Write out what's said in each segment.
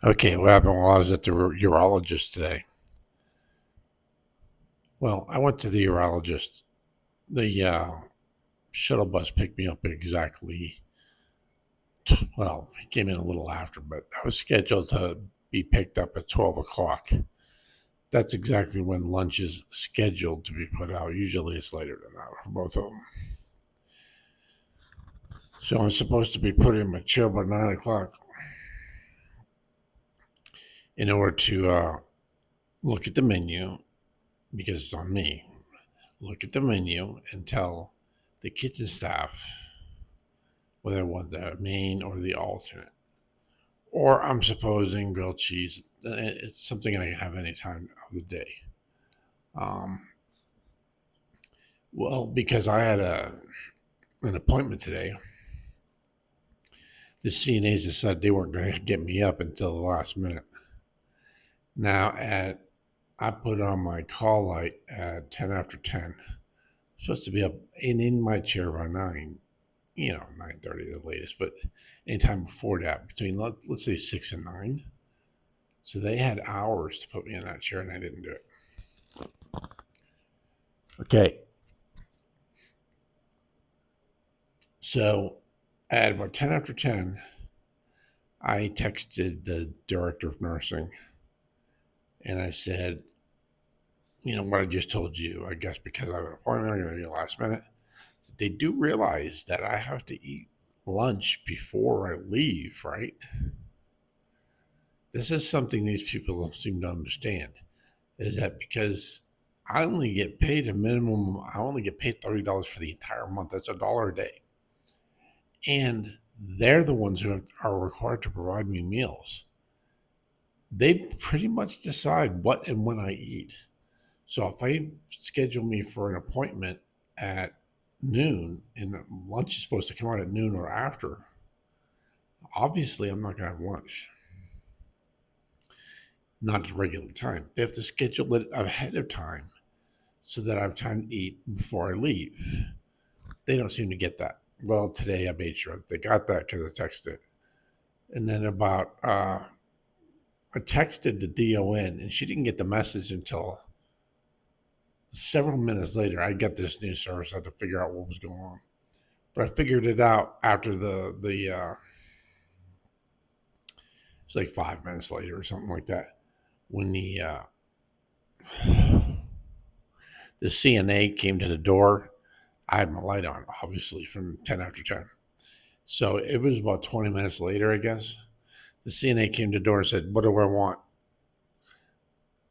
Okay, what happened while I was at the urologist today? Well, I went to the urologist. The shuttle bus picked me up at exactly, well, it came in a little after, but I was scheduled to be picked up at 12 o'clock. That's exactly when lunch is scheduled to be put out. Usually it's later than that for both of them. So I'm supposed to be put in my chair by 9 o'clock in order to look at the menu because it's on me. Look at the menu and tell the kitchen staff whether I want the main or the alternate. Or I'm supposing grilled cheese. It's something I can have any time of the day. Um, well, because I had an appointment today, the CNAs decided they weren't going to get me up until the last minute. Now, I put on my call light at 10 after 10. I'm supposed to be up and in my chair by 9. 9:30 the latest, but anytime before that, between let's say 6 and 9. So they had hours to put me in that chair, and I didn't do it. Okay. So at about 10 after 10, I texted the director of nursing, and I said, what I just told you, I guess because I have an appointment, I'm going to do it last minute. They do realize that I have to eat lunch before I leave, right? This is something these people don't seem to understand, is that because I only get paid I only get paid $30 for the entire month. That's $1 a day. And they're the ones who are required to provide me meals. They pretty much decide what and when I eat. So if I schedule me for an appointment at noon and lunch is supposed to come out at noon or after, obviously I'm not going to have lunch. Not at regular time. They have to schedule it ahead of time so that I have time to eat before I leave. They don't seem to get that. Well, today I made sure they got that because I texted. And then I texted the DON and she didn't get the message until several minutes later. I got this new service. I had to figure out what was going on. But I figured it out after it's like 5 minutes later or something like that when the CNA came to the door. I had my light on, obviously, from 10 after 10. So it was about 20 minutes later, I guess. The CNA came to the door and said, "What do I want?"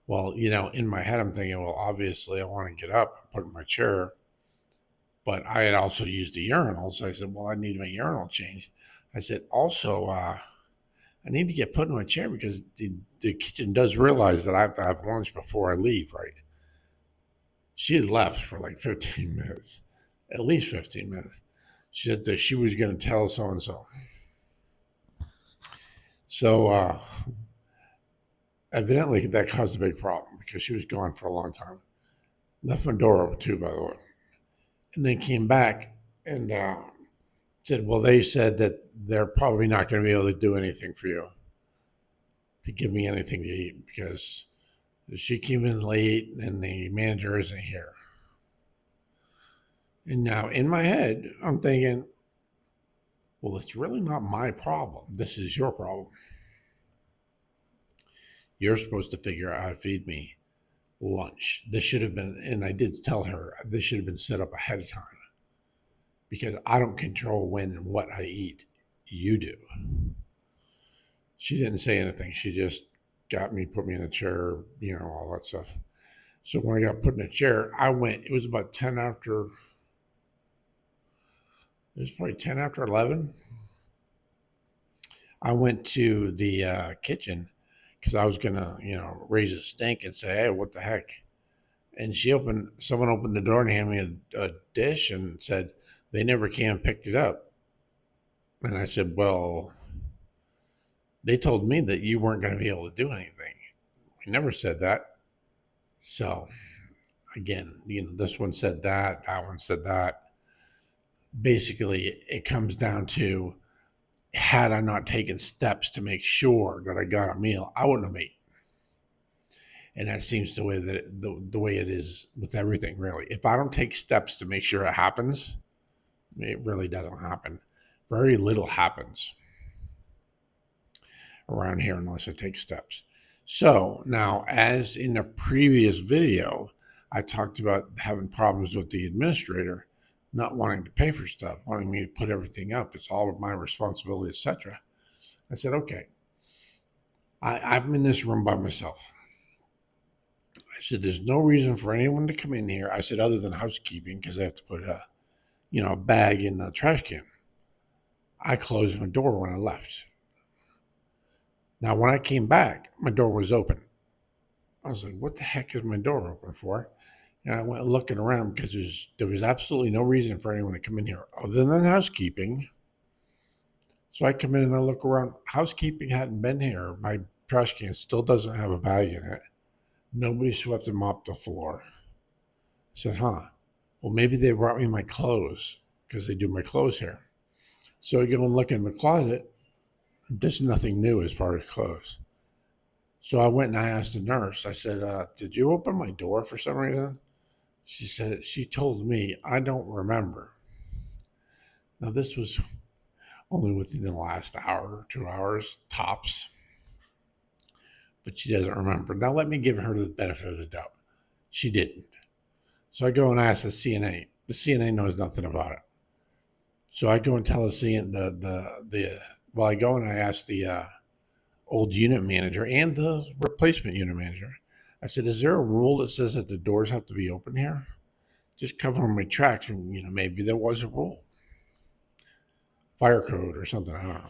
Well, in my head, I'm thinking, well, obviously, I want to get up and put in my chair. But I had also used the urinal. So I said, well, I need my urinal changed. I said, also, I need to get put in my chair because the kitchen does realize that I have to have lunch before I leave, right? She had left for like 15 minutes, at least 15 minutes. She said that she was going to tell so and so. So evidently that caused a big problem because she was gone for a long time. Left my door open too, by the way. And then came back and said, well, they said that they're probably not going to be able to do anything for you, to give me anything to eat because she came in late and the manager isn't here. And now in my head, I'm thinking, well, it's really not my problem. This is your problem. You're supposed to figure out how to feed me lunch. This should have been, and I did tell her, this should have been set up ahead of time because I don't control when and what I eat. You do. She didn't say anything. She just got me, put me in a chair, all that stuff. So when I got put in a chair, it was about 10 after, it was probably 10 after 11. I went to the kitchen because I was going to, raise a stink and say, hey, what the heck? And someone opened the door and handed me a dish and said, they never came and picked it up. And I said, well, they told me that you weren't going to be able to do anything. We never said that. So again, this one said that one said that. Basically, it comes down to had I not taken steps to make sure that I got a meal, I wouldn't have ate. And that seems the way that the way it is with everything, really. If I don't take steps to make sure it happens, it really doesn't happen. Very little happens around here unless I take steps. So now, as in the previous video, I talked about having problems with the administrator not wanting to pay for stuff, wanting me to put everything up. It's all of my responsibility, etc. I said, okay, I'm in this room by myself. I said, there's no reason for anyone to come in here. I said, other than housekeeping, because I have to put a bag in the trash can. I closed my door when I left. Now, when I came back, my door was open. I was like, what the heck is my door open for? And I went looking around because there was absolutely no reason for anyone to come in here other than housekeeping. So I come in and I look around. Housekeeping hadn't been here. My trash can still doesn't have a bag in it. Nobody swept and mopped the floor. I said, well, maybe they brought me my clothes because they do my clothes here. So I go and look in the closet. There's nothing new as far as clothes. So I went and I asked the nurse. I said, did you open my door for some reason? She told me, I don't remember. Now, this was only within the last hour, 2 hours, tops. But she doesn't remember. Now, let me give her the benefit of the doubt. She didn't. So I go and ask the CNA. The CNA knows nothing about it. So I go and tell the CNA, I go and I ask the old unit manager and the replacement unit manager. I said, is there a rule that says that the doors have to be open here? Just covering my tracks, and maybe there was a rule. Fire code or something, I don't know.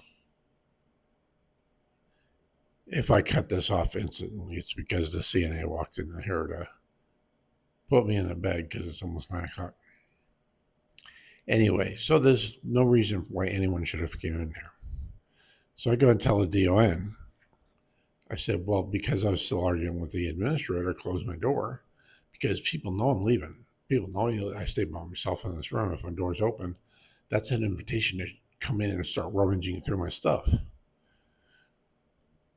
If I cut this off instantly, it's because the CNA walked in here to put me in the bed because it's almost 9 o'clock. Anyway, so there's no reason why anyone should have come in here. So I go and tell the DON. I said, well, because I was still arguing with the administrator, close my door because people know I'm leaving. People know I stay by myself in this room. If my door's open, that's an invitation to come in and start rummaging through my stuff.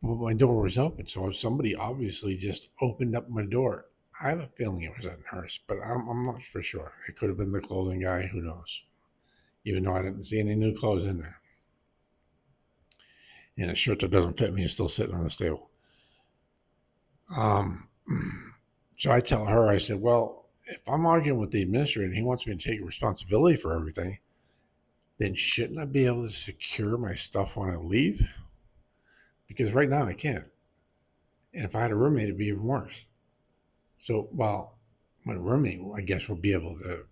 Well, my door was open, so somebody obviously just opened up my door. I have a feeling it was that nurse, but I'm not for sure. It could have been the clothing guy. Who knows? Even though I didn't see any new clothes in there. And a shirt that doesn't fit me is still sitting on the table. So I tell her, I said, well, if I'm arguing with the administrator and he wants me to take responsibility for everything, then shouldn't I be able to secure my stuff when I leave? Because right now I can't. And if I had a roommate, it'd be even worse. So, well, my roommate, I guess, will be able to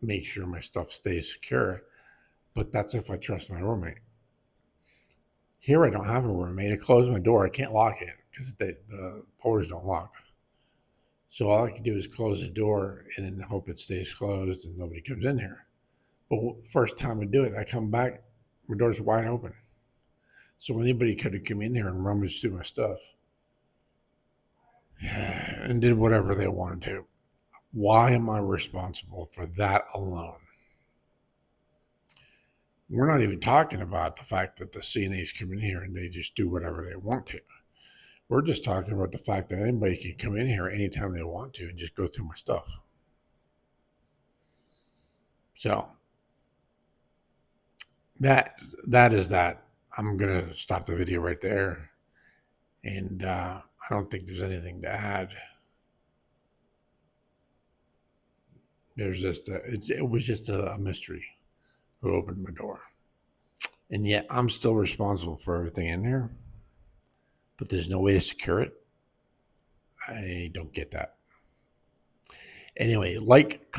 make sure my stuff stays secure. But that's if I trust my roommate. Here I don't have a roommate. I close my door. I can't lock it because the doors don't lock. So all I can do is close the door and then hope it stays closed and nobody comes in here. But first time I do it, I come back, my door's wide open. So anybody could have come in here and rummaged through my stuff and did whatever they wanted to. Why am I responsible for that alone? We're not even talking about the fact that the CNAs come in here and they just do whatever they want to. We're just talking about the fact that anybody can come in here anytime they want to and just go through my stuff. So that is that. I'm going to stop the video right there. And I don't think there's anything to add. There's just it was just a mystery who opened my door. And yet I'm still responsible for everything in here. But there's no way to secure it. I don't get that. Anyway, like,